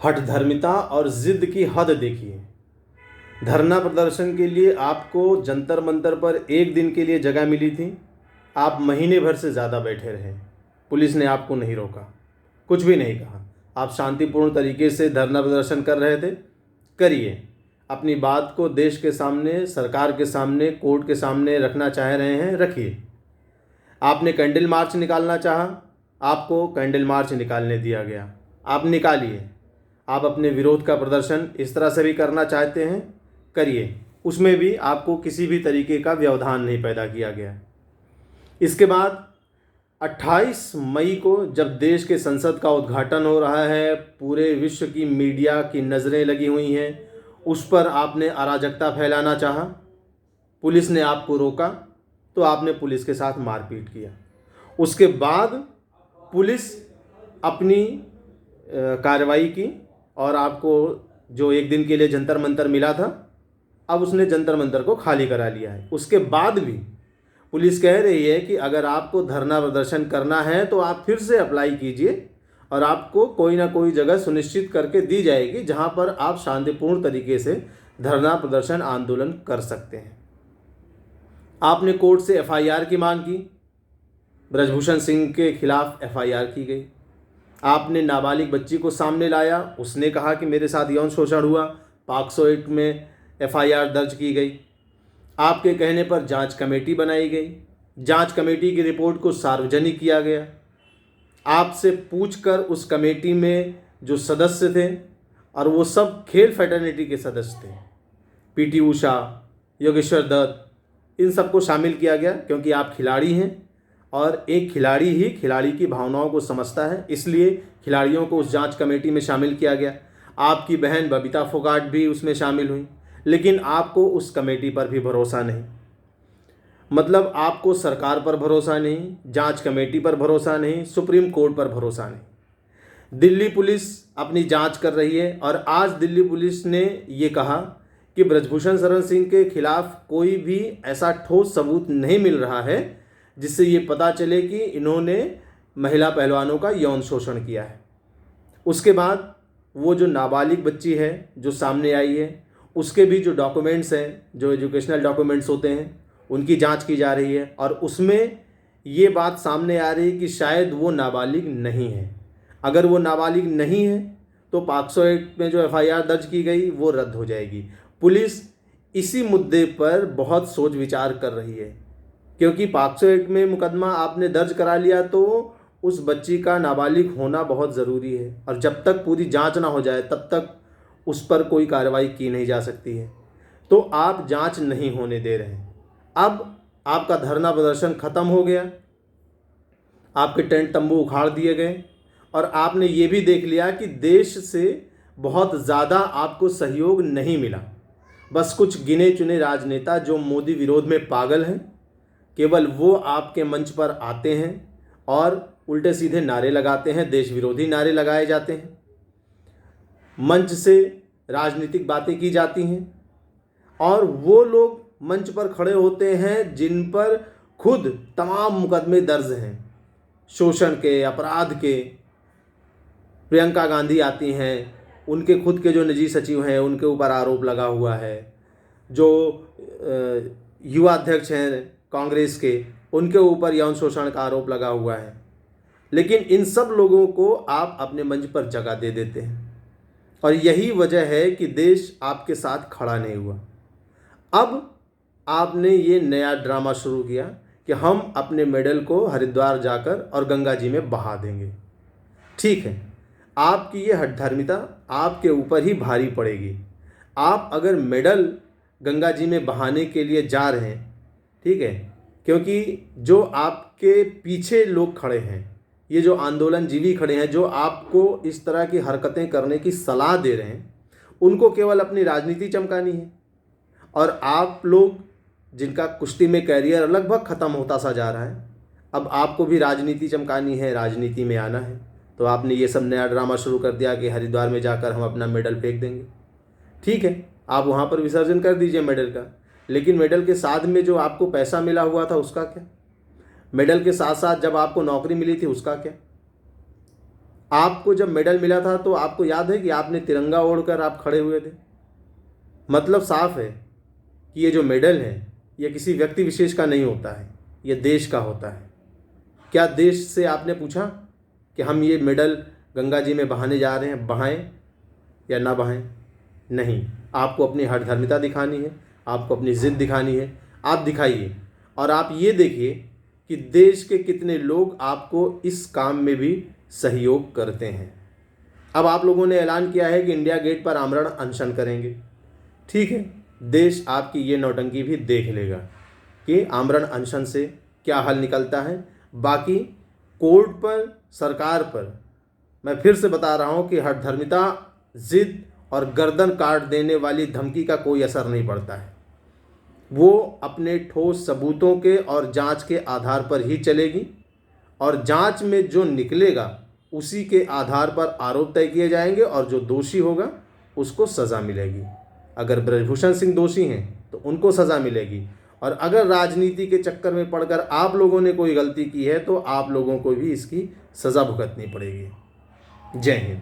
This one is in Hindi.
हठधर्मिता और जिद की हद देखिए। धरना प्रदर्शन के लिए आपको जंतर मंतर पर एक दिन के लिए जगह मिली थी। आप महीने भर से ज़्यादा बैठे रहे। पुलिस ने आपको नहीं रोका, कुछ भी नहीं कहा। आप शांतिपूर्ण तरीके से धरना प्रदर्शन कर रहे थे। करिए। अपनी बात को देश के सामने, सरकार के सामने, कोर्ट के सामने रखना चाह रहे हैं, रखिए। आपने कैंडल मार्च निकालना चाहा, आपको कैंडल मार्च निकालने दिया गया, आप निकालिए। आप अपने विरोध का प्रदर्शन इस तरह से भी करना चाहते हैं, करिए। उसमें भी आपको किसी भी तरीके का व्यवधान नहीं पैदा किया गया। इसके बाद 28 मई को जब देश के संसद का उद्घाटन हो रहा है, पूरे विश्व की मीडिया की नज़रें लगी हुई हैं, उस पर आपने अराजकता फैलाना चाहा। पुलिस ने आपको रोका तो आपने पुलिस के साथ मारपीट किया। उसके बाद पुलिस अपनी कार्रवाई की और आपको जो एक दिन के लिए जंतर मंतर मिला था, अब उसने जंतर मंतर को खाली करा लिया है। उसके बाद भी पुलिस कह रही है कि अगर आपको धरना प्रदर्शन करना है तो आप फिर से अप्लाई कीजिए और आपको कोई ना कोई जगह सुनिश्चित करके दी जाएगी जहां पर आप शांतिपूर्ण तरीके से धरना प्रदर्शन आंदोलन कर सकते हैं। आपने कोर्ट से एफआईआर की मांग की। ब्रजभूषण सिंह के खिलाफ एफआईआर की गई। आपने नाबालिग बच्ची को सामने लाया, उसने कहा कि मेरे साथ यौन शोषण हुआ, पॉक्सो एक्ट में एफआईआर दर्ज की गई। आपके कहने पर जांच कमेटी बनाई गई। जांच कमेटी की रिपोर्ट को सार्वजनिक किया गया। आपसे पूछकर उस कमेटी में जो सदस्य थे, और वो सब खेल फ्रेटर्निटी के सदस्य थे, पीटी उषा, योगेश्वर दत्त, इन सबको शामिल किया गया, क्योंकि आप खिलाड़ी हैं और एक खिलाड़ी ही खिलाड़ी की भावनाओं को समझता है, इसलिए खिलाड़ियों को उस जांच कमेटी में शामिल किया गया। आपकी बहन बबीता फोगाट भी उसमें शामिल हुई, लेकिन आपको उस कमेटी पर भी भरोसा नहीं। मतलब आपको सरकार पर भरोसा नहीं, जांच कमेटी पर भरोसा नहीं, सुप्रीम कोर्ट पर भरोसा नहीं। दिल्ली पुलिस अपनी जांच कर रही है और आज दिल्ली पुलिस ने ये कहा कि ब्रजभूषण शरण सिंह के खिलाफ कोई भी ऐसा ठोस सबूत नहीं मिल रहा है जिससे ये पता चले कि इन्होंने महिला पहलवानों का यौन शोषण किया है। उसके बाद वो जो नाबालिग बच्ची है जो सामने आई है, उसके भी जो डॉक्यूमेंट्स हैं, जो एजुकेशनल डॉक्यूमेंट्स होते हैं, उनकी जांच की जा रही है और उसमें ये बात सामने आ रही है कि शायद वो नाबालिग नहीं है। अगर वो नाबालिग नहीं है तो पॉक्सो एक्ट में जो एफआईआर दर्ज की गई वो रद्द हो जाएगी। पुलिस इसी मुद्दे पर बहुत सोच विचार कर रही है, क्योंकि पॉक्सो एक्ट में मुकदमा आपने दर्ज करा लिया तो उस बच्ची का नाबालिग होना बहुत ज़रूरी है, और जब तक पूरी जांच ना हो जाए तब तक उस पर कोई कार्रवाई की नहीं जा सकती है। तो आप जांच नहीं होने दे रहे हैं। अब आपका धरना प्रदर्शन ख़त्म हो गया, आपके टेंट तंबू उखाड़ दिए गए और आपने ये भी देख लिया कि देश से बहुत ज़्यादा आपको सहयोग नहीं मिला। बस कुछ गिने चुने राजनेता जो मोदी विरोध में पागल हैं, केवल वो आपके मंच पर आते हैं और उल्टे सीधे नारे लगाते हैं, देश विरोधी नारे लगाए जाते हैं, मंच से राजनीतिक बातें की जाती हैं, और वो लोग मंच पर खड़े होते हैं जिन पर खुद तमाम मुकदमे दर्ज हैं, शोषण के, अपराध के। प्रियंका गांधी आती हैं, उनके खुद के जो निजी सचिव हैं उनके ऊपर आरोप लगा हुआ है। जो युवा अध्यक्ष हैं कांग्रेस के, उनके ऊपर यौन शोषण का आरोप लगा हुआ है। लेकिन इन सब लोगों को आप अपने मंच पर जगह दे देते हैं, और यही वजह है कि देश आपके साथ खड़ा नहीं हुआ। अब आपने ये नया ड्रामा शुरू किया कि हम अपने मेडल को हरिद्वार जाकर और गंगा जी में बहा देंगे। ठीक है, आपकी ये हठधर्मिता आपके ऊपर ही भारी पड़ेगी। आप अगर मेडल गंगा जी में बहाने के लिए जा रहे हैं, ठीक है, क्योंकि जो आपके पीछे लोग खड़े हैं, ये जो आंदोलन जीवी खड़े हैं, जो आपको इस तरह की हरकतें करने की सलाह दे रहे हैं, उनको केवल अपनी राजनीति चमकानी है। और आप लोग जिनका कुश्ती में कैरियर लगभग ख़त्म होता सा जा रहा है, अब आपको भी राजनीति चमकानी है, राजनीति में आना है, तो आपने ये सब नया ड्रामा शुरू कर दिया कि हरिद्वार में जाकर हम अपना मेडल फेंक देंगे। ठीक है, आप वहाँ पर विसर्जन कर दीजिए मेडल का, लेकिन मेडल के साथ में जो आपको पैसा मिला हुआ था उसका क्या? मेडल के साथ साथ जब आपको नौकरी मिली थी उसका क्या? आपको जब मेडल मिला था तो आपको याद है कि आपने तिरंगा ओढ़कर आप खड़े हुए थे। मतलब साफ है कि ये जो मेडल है ये किसी व्यक्ति विशेष का नहीं होता है, ये देश का होता है। क्या देश से आपने पूछा कि हम ये मेडल गंगा जी में बहाने जा रहे हैं, बहाएं या ना बहाएं? नहीं, आपको अपनी हठधर्मिता दिखानी है, आपको अपनी ज़िद दिखानी है। आप दिखाइए और आप ये देखिए कि देश के कितने लोग आपको इस काम में भी सहयोग करते हैं। अब आप लोगों ने ऐलान किया है कि इंडिया गेट पर आमरण अनशन करेंगे। ठीक है, देश आपकी ये नौटंकी भी देख लेगा कि आमरण अनशन से क्या हल निकलता है। बाकी कोर्ट पर, सरकार पर मैं फिर से बता रहा हूँ कि हठधर्मिता, ज़िद और गर्दन काट देने वाली धमकी का कोई असर नहीं पड़ता है। वो अपने ठोस सबूतों के और जांच के आधार पर ही चलेगी और जांच में जो निकलेगा उसी के आधार पर आरोप तय किए जाएंगे और जो दोषी होगा उसको सज़ा मिलेगी। अगर ब्रजभूषण सिंह दोषी हैं तो उनको सज़ा मिलेगी, और अगर राजनीति के चक्कर में पड़कर आप लोगों ने कोई गलती की है तो आप लोगों को भी इसकी सज़ा भुगतनी पड़ेगी। जय हिंद।